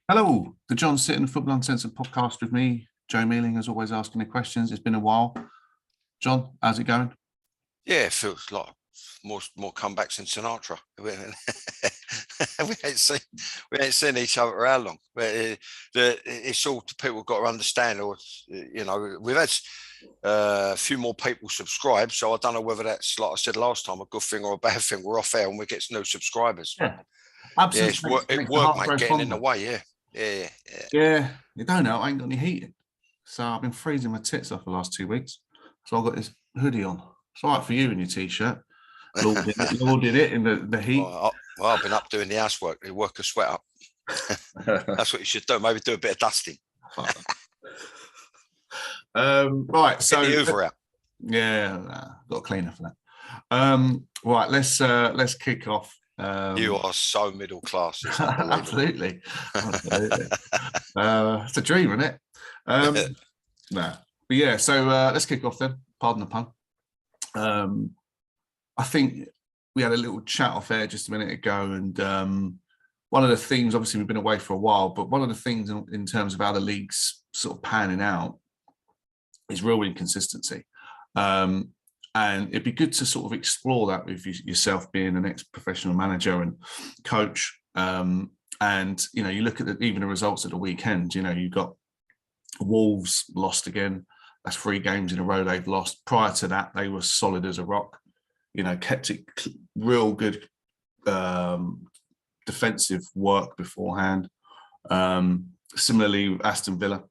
Hello, the John Sitton Football Uncensored podcast with me, Joe Mealing, as always, asking the questions. It's been a while. John, how's it going? Yeah, it feels like more comebacks than Sinatra. We ain't seen we ain't seen each other for how long. But it's all people got to understand. Or we've had a few more people subscribe, so I don't know whether that's, like I said last time, a good thing or a bad thing. We're off air and we get no subscribers. Yeah, Yeah, absence it's makes, work, it makes the work, heart mate, grow getting in the fonder. way. Yeah. Yeah, you don't know. I ain't got any heating. So I've been freezing my tits off the last 2 weeks. So I've got this hoodie on. It's all right for you in your t-shirt. Lorded it in the heat. Well, I've been up doing the housework. You work a sweat up. That's what you should do. Maybe do a bit of dusting. Right, so Get the Hoover out. Yeah, got a cleaner for that. Right, let's kick off. You are so middle class. It's Absolutely. It's a dream, isn't it? No, but yeah. So let's kick off then. Pardon the pun. I think we had a little chat off air just a minute ago, and one of the things, obviously, we've been away for a while, but one of the things in terms of how the league's sort of panning out is real inconsistency. And it'd be good to sort of explore that with yourself being an ex-professional manager and coach. And, you look at even the results of the weekend, you got Wolves lost again. That's 3 games in a row they've lost. Prior to that, they were solid as a rock, kept it real good defensive work beforehand. Similarly, Aston Villa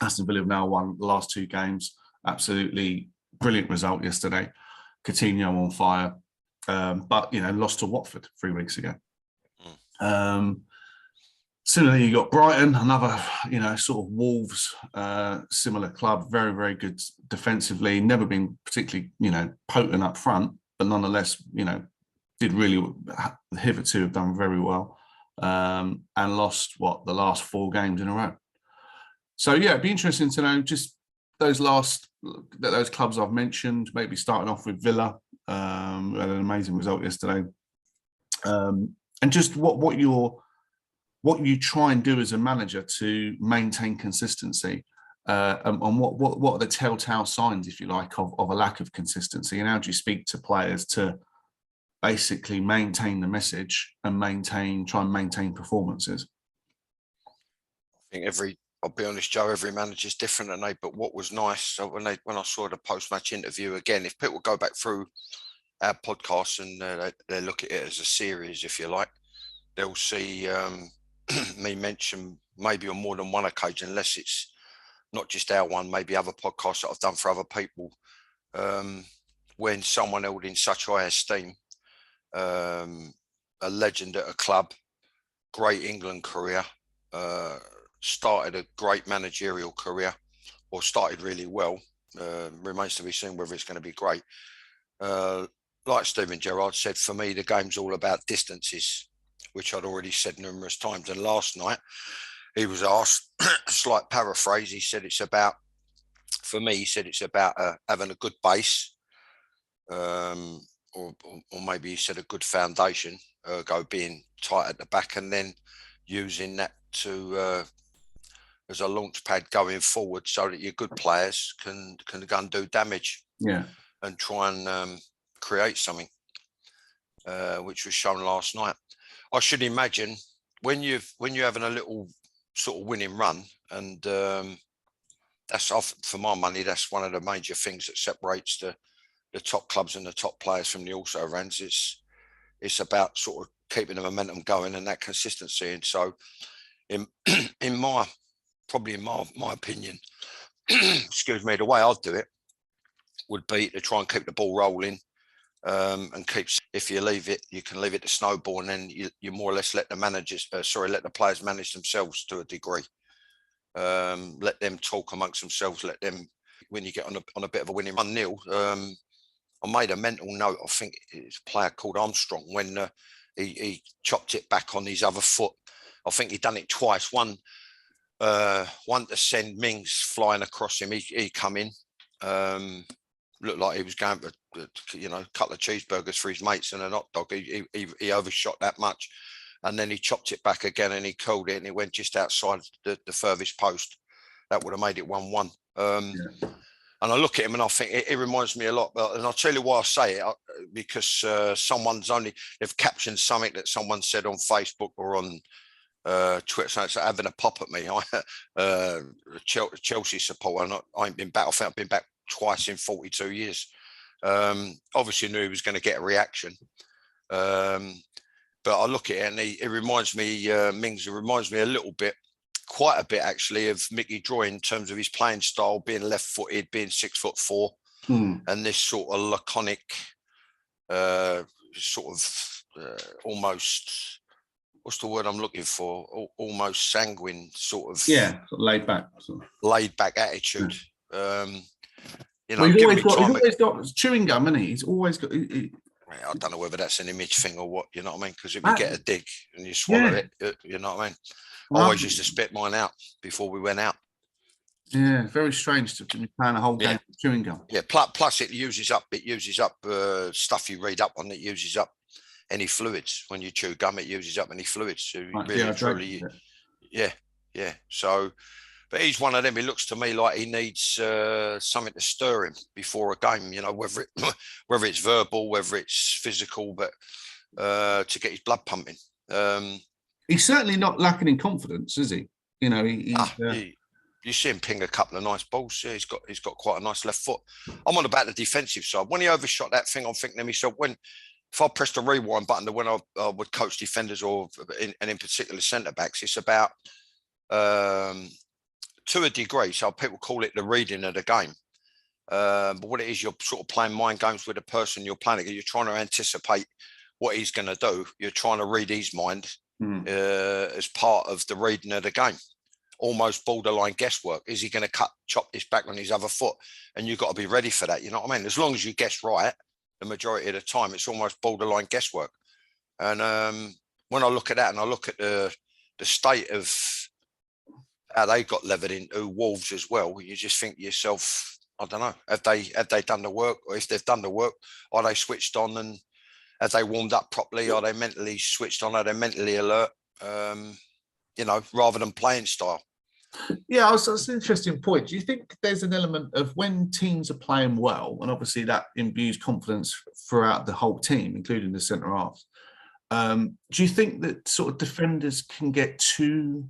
have now won the last 2 games. Absolutely brilliant result yesterday. Coutinho on fire, but lost to Watford 3 weeks ago. Similarly, you got Brighton, another sort of Wolves similar club, very very good defensively. Never been particularly potent up front, but nonetheless did really hitherto have done very well, and lost the last 4 games in a row. So yeah, it'd be interesting to know just those clubs I've mentioned, maybe starting off with Villa, had an amazing result yesterday, and just what you try and do as a manager to maintain consistency, and what are the telltale signs, if you like, of a lack of consistency, and how do you speak to players to basically maintain the message and try and maintain performances? I think I'll be honest, Joe, every manager's different, but what was nice when I saw the post-match interview again, if people go back through our podcast and they look at it as a series, if you like, they'll see me mention maybe on more than one occasion, unless it's not just our one, maybe other podcasts that I've done for other people, when someone held in such high esteem, a legend at a club, great England career, started a great managerial career, or started really well. Remains to be seen whether it's going to be great. Like Steven Gerrard said, for me, the game's all about distances, which I'd already said numerous times. And last night, he was asked, a slight paraphrase, he said it's about having a good base, or maybe he said a good foundation, being tight at the back, and then using that to as a launch pad going forward, so that your good players can go and do damage, and try and create something, which was shown last night. I should imagine when you're having a little sort of winning run, and that's off for my money. That's one of the major things that separates the top clubs and the top players from the also rans. It's about sort of keeping the momentum going and that consistency. And so, in my opinion, excuse me, the way I'd do it would be to try and keep the ball rolling, and if you leave it, you can leave it to snowball, and then you more or less let the players manage themselves to a degree. Let them talk amongst themselves. Let them, when you get on a bit of a winning 1-0. I made a mental note. I think it's a player called Armstrong, when he chopped it back on his other foot. I think he'd done it twice. One to send Mings flying across him. He come in, looked like he was going to, a couple of cheeseburgers for his mates and a hot dog. He overshot that much. and then he chopped it back again and he curled it and it went just outside the furthest post. That would have made it 1-1. And I look at him and I think it reminds me a lot. And I'll tell you why I say it, because they've captioned something that someone said on Facebook or on Twitter, so it's having a pop at me. Chelsea supporter, I ain't been back. I think I've been back twice in 42 years. Obviously knew he was going to get a reaction. But I look at it and it reminds me, Mings, it reminds me a little bit, quite a bit actually, of Mickey Droy in terms of his playing style, being left-footed, being 6'4", and this sort of laconic, almost, what's the word I'm looking for? Almost sanguine sort of laid back attitude. He's always got chewing gum, isn't he? He's always got. I don't know whether that's an image thing or what, you know what I mean? Because if you get a dig and you swallow it, you know what I mean? I always used to spit mine out before we went out. Yeah, very strange to be playing a whole game of chewing gum. Yeah, plus it uses up stuff you read up on. It uses up any fluids. When you chew gum, it uses up any fluids. So really, yeah. So, but he's one of them. He looks to me like he needs something to stir him before a game. You know, whether it's verbal, whether it's physical, but to get his blood pumping. He's certainly not lacking in confidence, is he? You know, you see him ping a couple of nice balls. Yeah, he's got quite a nice left foot. I'm on about the defensive side. When he overshot that thing, I'm thinking to myself, if I pressed the rewind button, when I would coach defenders and in particular centre backs, it's about to a degree. So people call it the reading of the game. But what it is, you're sort of playing mind games with the person you're playing. You're trying to anticipate what he's going to do. You're trying to read his mind. As part of the reading of the game, almost borderline guesswork. Is he going to chop this back on his other foot? And you've got to be ready for that. You know what I mean? As long as you guess right, the majority of the time, it's almost borderline guesswork. And when I look at that and I look at the state of how they got levered into Wolves as well, you just think to yourself, I don't know, have they done the work? Or if they've done the work, are they switched on and have they warmed up properly? Are they mentally switched on? Are they mentally alert? Rather than playing style. Yeah, that's an interesting point. Do you think there's an element of when teams are playing well, and obviously that imbues confidence throughout the whole team, including the centre halves? Do you think that sort of defenders can get too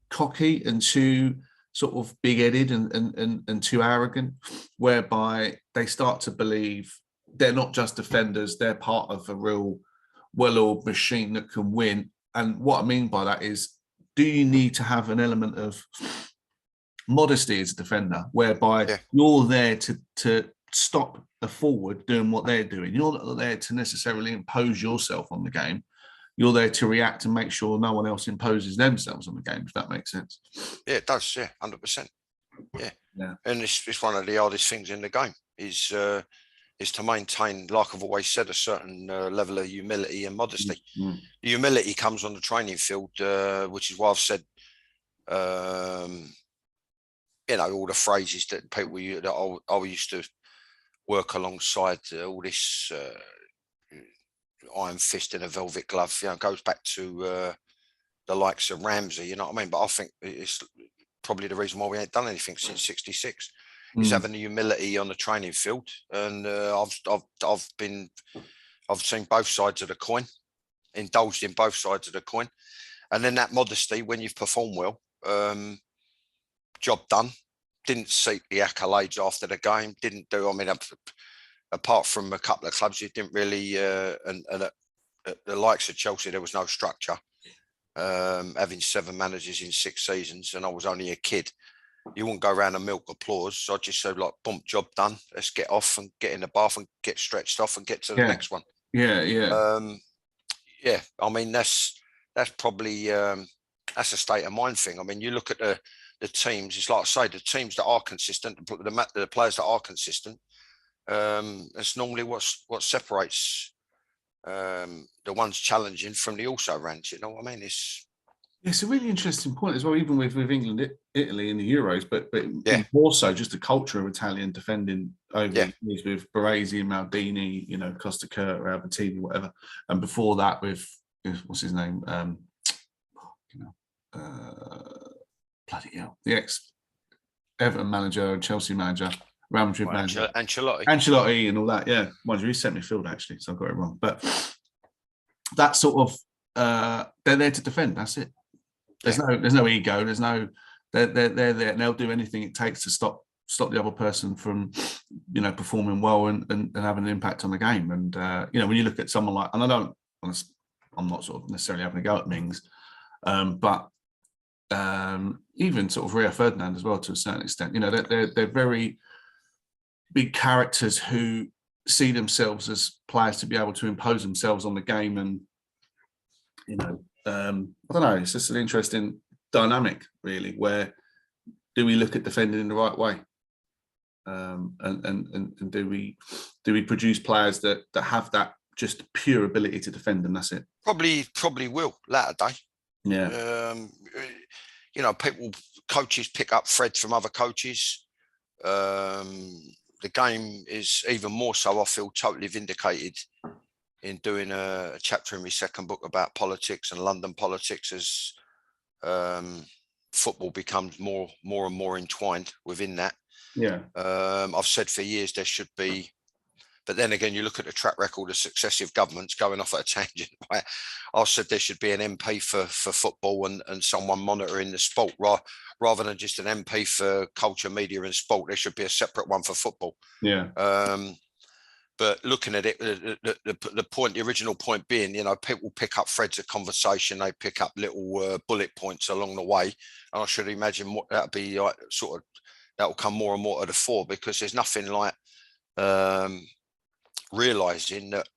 cocky and too sort of big-headed and too arrogant, whereby they start to believe they're not just defenders, they're part of a real well-oiled machine that can win? And what I mean by that is, do you need to have an element of modesty as a defender, whereby you're there to stop a forward doing what they're doing? You're not there to necessarily impose yourself on the game. You're there to react and make sure no one else imposes themselves on the game, if that makes sense. Yeah, it does. Yeah, 100%. Yeah. And it's one of the hardest things in the game is to maintain, like I've always said, a certain level of humility and modesty. The humility comes on the training field, which is why I've said, all the phrases that I used to work alongside, all this iron fist in a velvet glove, goes back to the likes of Ramsey, you know what I mean? But I think it's probably the reason why we ain't done anything since '66. Is having the humility on the training field, and I've seen both sides of the coin, indulged in both sides of the coin, and then that modesty when you've performed well, job done. Didn't seek the accolades after the game. Didn't do. I mean, apart from a couple of clubs, you didn't really. And at the likes of Chelsea, there was no structure. Having 7 managers in 6 seasons, and I was only a kid. You wouldn't go around and milk applause. So I just said, like, boom, job done. Let's get off and get in the bath and get stretched off and get to the next one. Yeah. I mean, that's probably that's a state of mind thing. I mean, you look at the teams. It's like I say, the teams that are consistent, the players that are consistent. It's normally what separates the ones challenging from the also rans. You know what I mean? It's a really interesting point as well, even with England, Italy in the Euros, but more so just the culture of Italian defending over the years with Baresi and Maldini, Costa Curta, Albertini, whatever. And before that with what's his name? Bloody hell, the ex Everton manager, Chelsea manager, Real Madrid manager, Ancelotti, and all that. Yeah, mind you, he's centre midfield actually, so I got it wrong. But that sort of they're there to defend. That's it. There's no ego. There's no. They're there, and they'll do anything it takes to stop the other person from, performing well and having an impact on the game. And when you look at someone like, and I'm not sort of necessarily having a go at Mings, but even sort of Rio Ferdinand as well to a certain extent. They're very big characters who see themselves as players to be able to impose themselves on the game, and I don't know. It's just an interesting dynamic, really. Where do we look at defending in the right way, and do we produce players that have that just pure ability to defend, and that's it? Probably will latter day. Yeah. Coaches pick up threads from other coaches. The game is even more so, I feel, totally vindicated in doing a chapter in my second book about politics and London politics as football becomes more and more entwined within that. Yeah. I've said for years there should be, but then again, you look at the track record of successive governments going off at a tangent. Right? I said there should be an MP for football and someone monitoring the sport rather than just an MP for culture, media and sport. There should be a separate one for football. Yeah. But looking at it, the original point being, people pick up threads of conversation. They pick up little bullet points along the way. And I should imagine that'll be like that'll come more and more to the fore, because there's nothing like realizing that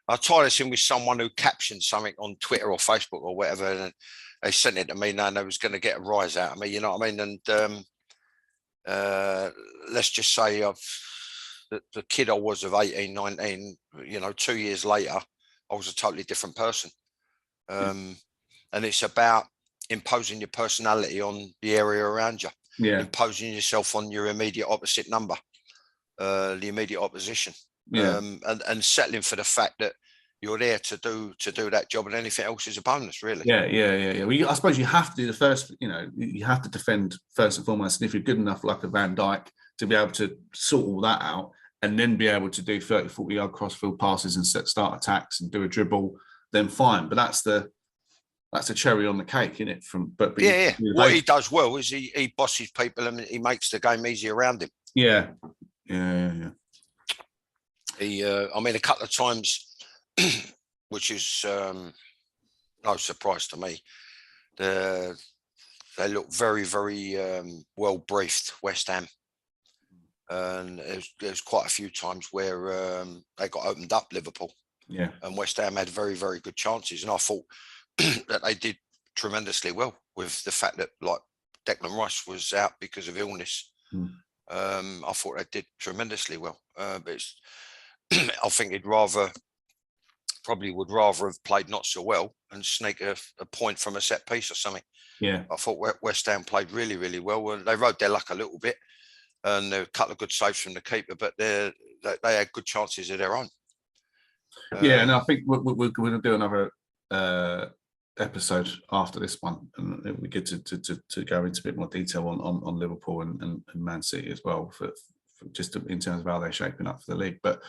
I tie this in with someone who captioned something on Twitter or Facebook or whatever, and they sent it to me knowing they was going to get a rise out of me, you know what I mean? And let's just say the kid I was of 18, 19, 2 years later, I was a totally different person. And it's about imposing your personality on the area around you, imposing yourself on your immediate opposite number, the immediate opposition. And settling for the fact that you're there to do that job, and anything else is a bonus, really. Yeah. Well, I suppose you have to do the first. You have to defend first and foremost. And if you're good enough, like a Van Dijk, to be able to sort all that out, and then be able to do 30, 40 yard crossfield passes and start attacks and do a dribble, then fine. But that's the cherry on the cake, isn't it? What he does well is he bosses people and he makes the game easy around him. Yeah. A couple of times, which is no surprise to me, they look very, very well briefed, West Ham. And there's quite a few times where they got opened up, Liverpool. Yeah. And West Ham had very, very good chances. And I thought that they did tremendously well, with the fact that, like, Declan Rice was out because of illness. I thought they did tremendously well. But I think he'd probably would rather have played not so well and sneak a point from a set piece or something. Yeah. I thought West Ham played really, really well. And they rode their luck a little bit, and there were a couple of good saves from the keeper, but they had good chances of their own. And I think we're going to do another episode after this one, and it'll be good to go into a bit more detail on Liverpool and Man City as well, for just in terms of how they're shaping up for the league. But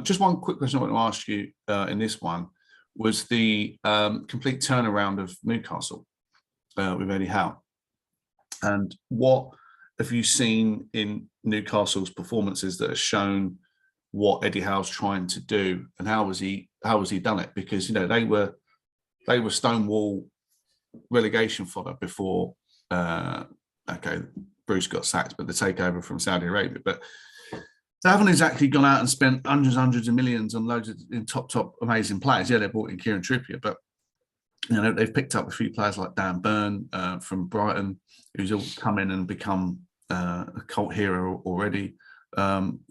just one quick question I want to ask you in this one was the complete turnaround of Newcastle with Eddie Howe. And what have you seen in Newcastle's performances that has shown what Eddie Howe's trying to do, and how has he done it? Because they were Stonewall relegation fodder before. Bruce got sacked, but the takeover from Saudi Arabia. But they haven't exactly gone out and spent hundreds of millions on loads of top amazing players. Yeah, they brought in Kieran Trippier, but they've picked up a few players like Dan Burn from Brighton, who's all come in and become a cult hero already.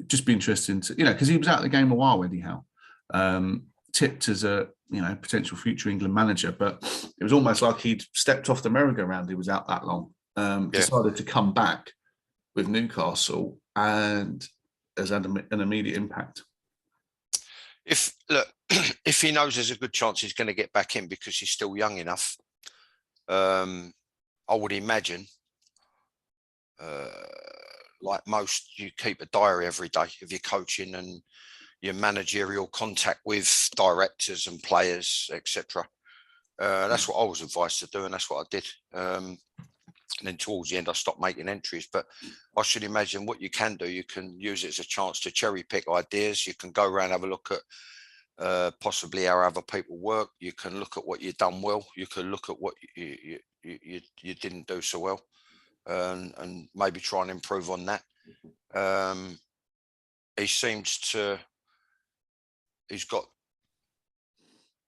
Just be interesting to because he was out of the game a while, Eddie Howe. Tipped as a potential future England manager, but it was almost like he'd stepped off the merry-go-round. He was out that long. Decided to come back with Newcastle and has had an immediate impact. if look, if he knows there's a good chance he's going to get back in because he's still young enough, I would imagine, like most, you keep a diary every day of your coaching and your managerial contact with directors and players, etc. That's what I was advised to do, and that's what I did. And then towards the end, I stopped making entries. But I should imagine what you can do, you can use it as a chance to cherry pick ideas. You can go around, have a look at possibly how other people work. You can look at what you've done well. You can look at what you didn't do so well, and maybe try and improve on that. He's got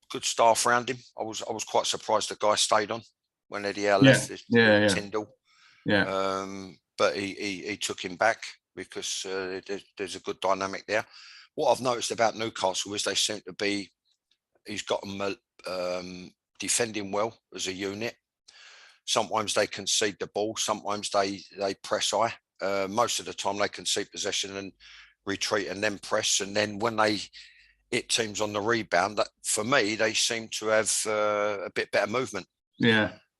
good staff around him. I was quite surprised the guy stayed on when Eddie Howe left. Tyndall. But he took him back because there's a good dynamic there. What I've noticed about Newcastle is they seem to be, he's got them defending well as a unit. Sometimes they concede the ball. Sometimes they press high. Most of the time they concede possession and retreat and then press. And then when they hit teams on the rebound, that for me, they seem to have a bit better movement.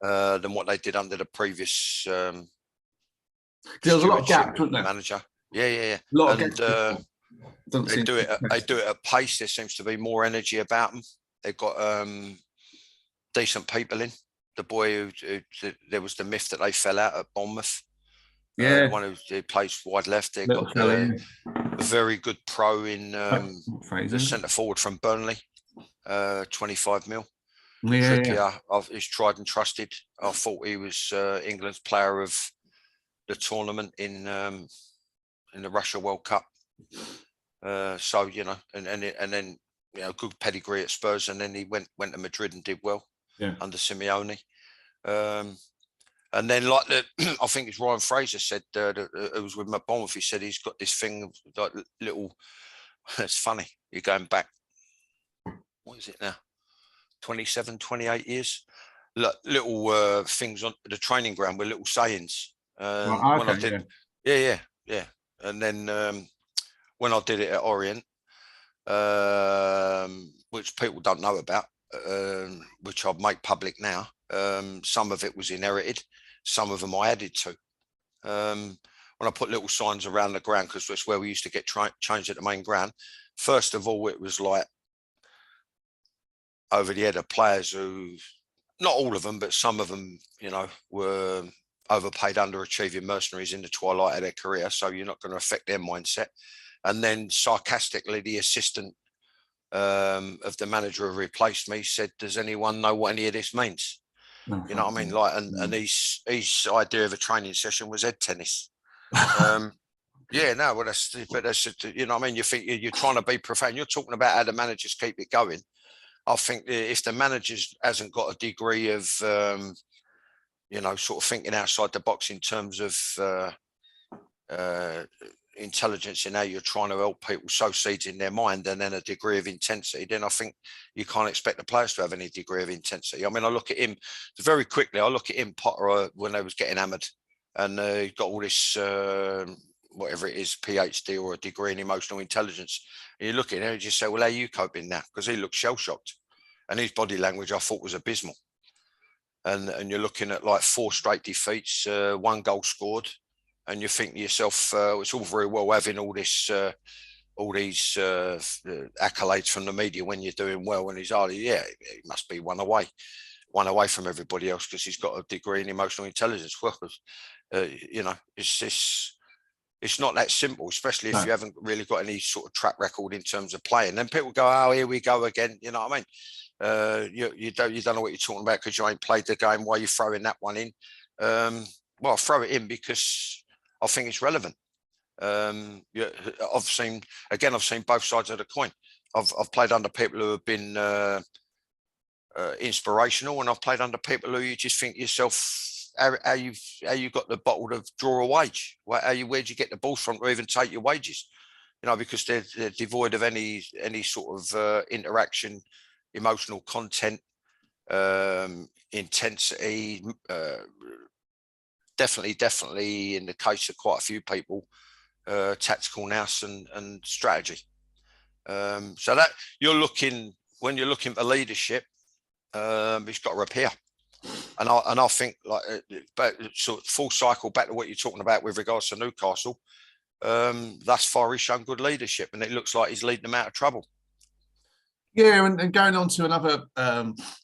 Than what they did under the previous there was a lot of gaps, wasn't there? Manager. Yeah. A lot of gaps. They do it at pace. There seems to be more energy about them. They've got decent people in. The boy who there was the myth that they fell out at Bournemouth. The one who plays wide left. They've got a very good pro in the centre forward from Burnley, 25 mil. Trippier, he's tried and trusted. I thought he was England's player of the tournament in the Russia World Cup. So and then good pedigree at Spurs, and then he went to Madrid and did well under Simeone. And then I think it's Ryan Fraser said it was with Bournemouth. He said he's got this thing like little. It's funny. You're going back. What is it now? 27, 28 years. Little things on the training ground with little sayings. When I did, and then when I did it at Orient, which people don't know about, which I'll make public now. Some of it was inherited, some of them I added to. When I put little signs around the ground, because that's where we used to get changed at the main ground. First of all, it was like over the head of players who, not all of them, but some of them, were overpaid, underachieving mercenaries in the twilight of their career. So you're not going to affect their mindset. And then sarcastically, the assistant of the manager who replaced me said, "Does anyone know what any of this means?" You know what I mean? And his idea of a training session was head tennis. Well, that's what I mean. You think you're trying to be profound. You're talking about how the managers keep it going. I think if the manager hasn't got a degree of, sort of thinking outside the box in terms of intelligence in how you're trying to help people sow seeds in their mind, and then a degree of intensity, then I think you can't expect the players to have any degree of intensity. I mean, I look at him very quickly. I look at him, Potter, when they was getting hammered, and he got all this, whatever it is, PhD or a degree in emotional intelligence. And you look at him and you just say, well, how are you coping now? Because he looked shell-shocked. And his body language, I thought, was abysmal. And you're looking at like 4 straight defeats, 1 goal scored. And you think to yourself, it's all very well having all these accolades from the media when you're doing well. And he's he must be one away from everybody else because he's got a degree in emotional intelligence. Well, it's not that simple, especially if you haven't really got any sort of track record in terms of playing. Then people go, "Oh, here we go again." You know what I mean? You don't know what you're talking about because you ain't played the game. Why are you throwing that one in? Well, I throw it in because I think it's relevant. I've seen both sides of the coin. I've played under people who have been inspirational, and I've played under people who you just think to yourself, how you got the bottle to draw a wage? Where'd you get the balls from to even take your wages? Because they're devoid of any sort of interaction, emotional content, intensity. Definitely in the case of quite a few people, tactical nous and strategy. So that when you're looking for leadership, he's got to repair. And I think but sort of full cycle back to what you're talking about with regards to Newcastle. Thus far, he's shown good leadership, and it looks like he's leading them out of trouble. Yeah, and going on to another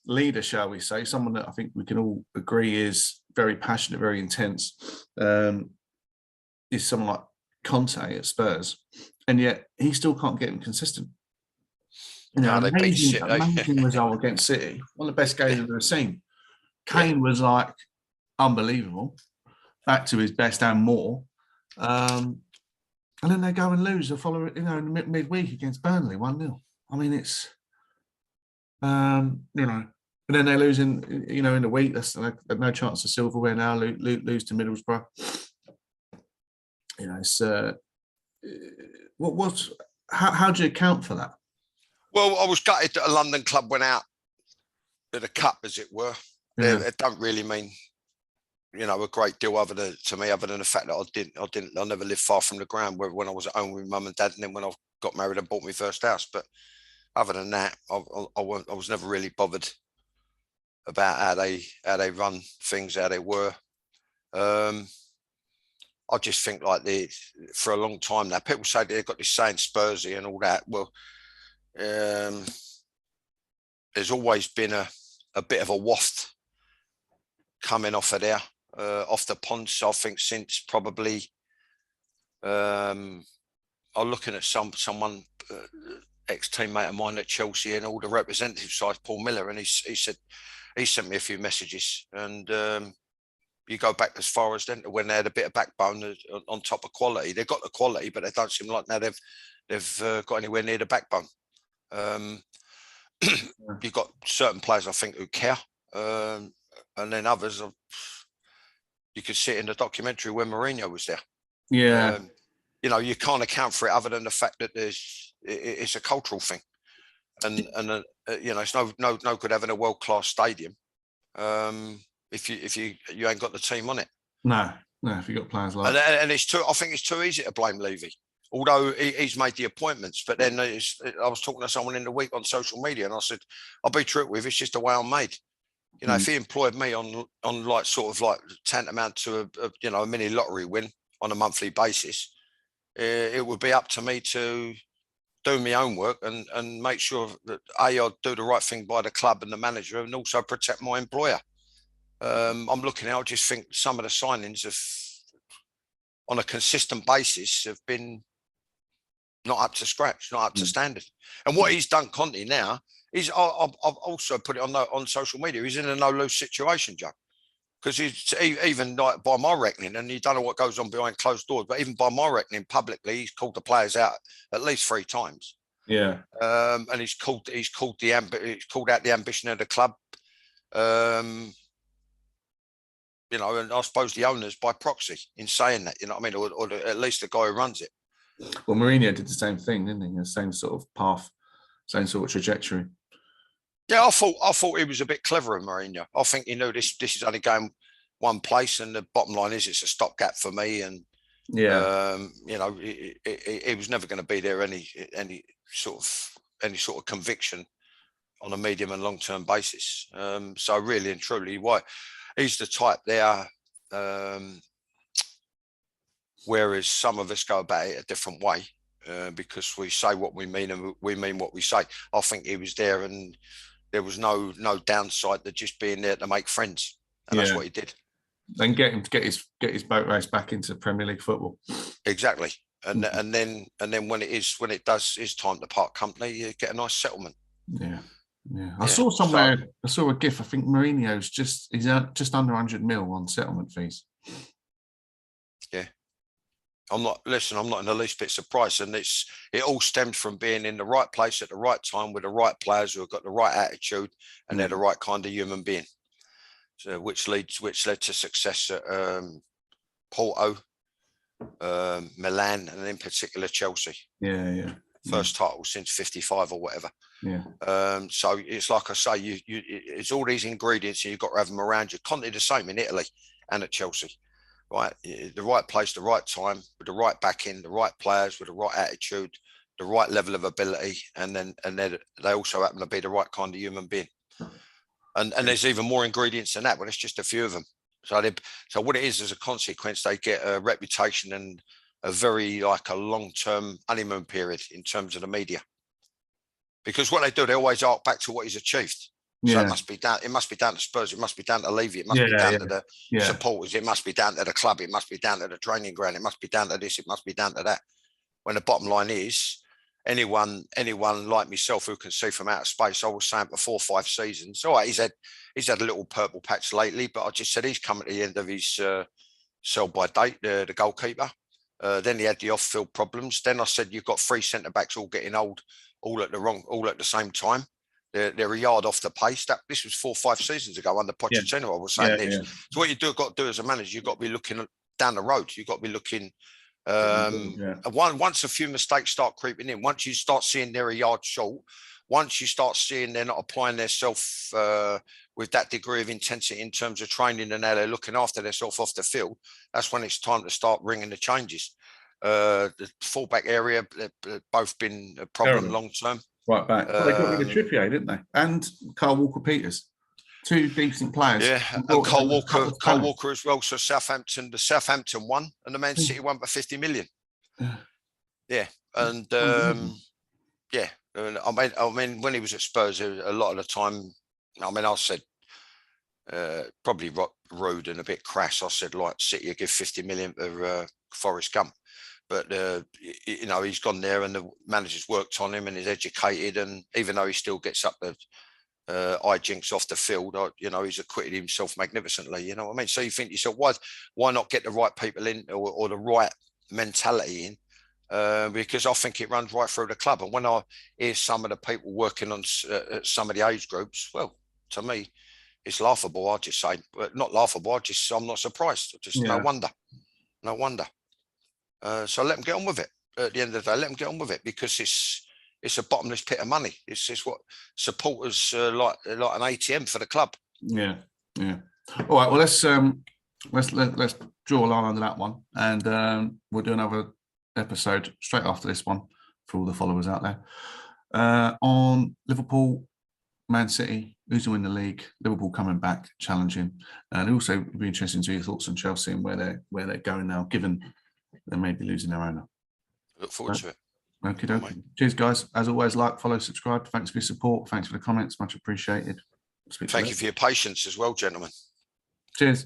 leader, shall we say, someone that I think we can all agree is very passionate, very intense, is someone like Conte at Spurs, and yet he still can't get him consistent. You know, amazing result against City, one of the best games I've ever seen. Kane was like unbelievable, back to his best and more. And then they go and lose the following, in the midweek against Burnley, 1-0. I mean, it's, and then they lose in the week. That's no chance of silverware now. Lose to Middlesbrough. It's how do you account for that? Well, I was gutted that a London club went out of the cup, as it were. Yeah. It don't really mean, a great deal other than the fact that I never lived far from the ground. When I was at home with mum and dad, and then when I got married and bought my first house. But other than that, I was never really bothered about how they run things, how they were. I just think for a long time now, people say they've got this saying Spursy and all that. Well, there's always been a bit of a waft coming off of there, off the ponds. I think since probably, I'm looking at someone, ex-teammate of mine at Chelsea and all the representative side, Paul Miller, and he said he sent me a few messages, and you go back as far as then when they had a bit of backbone on top of quality. They've got the quality, but they don't seem like now they've got anywhere near the backbone. You've got certain players I think who care, and then others. You could see it in the documentary when Mourinho was there. Yeah. You can't account for it other than the fact that it's a cultural thing, and it's no good having a world-class stadium if you ain't got the team on it. No, if you got players like and I think it's too easy to blame Levy, although he's made the appointments. But then I was talking to someone in the week on social media, and I said, I'll be true with it's just the way I'm made. If he employed me on tantamount to a mini lottery win on a monthly basis, it would be up to me to do my own work and make sure that I'd do the right thing by the club and the manager, and also protect my employer. I'm looking out. I just think some of the signings on a consistent basis have been not up to scratch, not up to standard. And what he's done, Conte, now, I've also put it on social media. He's in a no-lose situation, Joe, because he's even by my reckoning, and you don't know what goes on behind closed doors, but even by my reckoning, publicly, he's called the players out at least 3 times. Yeah. And he's called out the ambition of the club. And I suppose the owners by proxy in saying that, or at least the guy who runs it. Well, Mourinho did the same thing, didn't he? The same sort of path, same sort of trajectory. Yeah, I thought he was a bit cleverer, Mourinho. I think he knew this is only going one place, and the bottom line is it's a stopgap for me. And he was never going to be there any sort of conviction on a medium and long term basis. So really and truly, he's the type there. Whereas some of us go about it a different way, because we say what we mean and we mean what we say. I think he was there, and there was no downside to just being there to make friends, and that's what he did. Then get him to get his boat race back into Premier League football. Exactly, and then when it's time to part company, you get a nice settlement. Yeah. I saw somewhere. I saw a gif. I think Mourinho's he's just under 100 mil on settlement fees. Yeah. I'm not in the least bit surprised, and it all stemmed from being in the right place at the right time with the right players who have got the right attitude, and they're the right kind of human being. So, which led to success at Porto, Milan, and in particular Chelsea. Yeah. First title since '55 or whatever. Yeah. So it's like I say, it's all these ingredients, and you've got to have them around you. Conte the same in Italy and at Chelsea. Right, the right place, the right time, with the right backing, the right players with the right attitude, the right level of ability, and they also happen to be the right kind of human being. And there's even more ingredients than that, but it's just a few of them. So what it is, as a consequence, they get a reputation and a very like a long-term honeymoon period in terms of the media. Because what they do, they always arc back to what he's achieved. So it must be down to Spurs, it must be down to Levy, it must be down to the supporters, it must be down to the club, it must be down to the training ground, it must be down to this, it must be down to that. When the bottom line is, anyone like myself who can see from outer space, I was saying before 5 seasons, all right, he's had a little purple patch lately, but I just said he's come at the end of his sell by date, the goalkeeper. Then he had the off-field problems. Then I said, you've got 3 centre-backs all getting old, all at the same time. They're a yard off the pace. This was 4 or 5 seasons ago under Pochettino. I was saying this. So what you've got to do as a manager, you've got to be looking down the road. You've got to be looking. Once a few mistakes start creeping in, once you start seeing they're a yard short, once you start seeing they're not applying themselves with that degree of intensity in terms of training and how they're looking after themselves off the field, that's when it's time to start ringing the changes. The fullback area, they've both been a problem long term. Right back. Well, they got rid of Trippier, didn't they? And Carl Walker-Peters. 2 decent players. Yeah, and Carl Walker as well. So the Southampton won, and the Man City won for 50 million. Yeah, and I mean, when he was at Spurs, a lot of the time, I said probably rude and a bit crass. I said, like, City give 50 million for Forrest Gump. But, he's gone there and the manager's worked on him and is educated. And even though he still gets up the hijinks off the field, he's acquitted himself magnificently. You know what I mean? So you think to yourself, why not get the right people in or the right mentality in? Because I think it runs right through the club. And when I hear some of the people working on some of the age groups, well, to me, it's laughable. I just say, but not laughable. I'm not surprised. No wonder. So let them get on with it. At the end of the day, let them get on with it, because it's a bottomless pit of money. It's just what supporters like an ATM for the club. Yeah. All right. Well, let's draw a line under that one, and we'll do another episode straight after this one for all the followers out there on Liverpool, Man City, who's going to win the league, Liverpool coming back, challenging, and also it'd be interesting to hear your thoughts on Chelsea and where they're going now, given they may be losing their owner. Look forward to it. Okay. Cheers, guys. As always, like, follow, subscribe. Thanks for your support. Thanks for the comments. Much appreciated. Thank you for your patience as well, gentlemen. Cheers.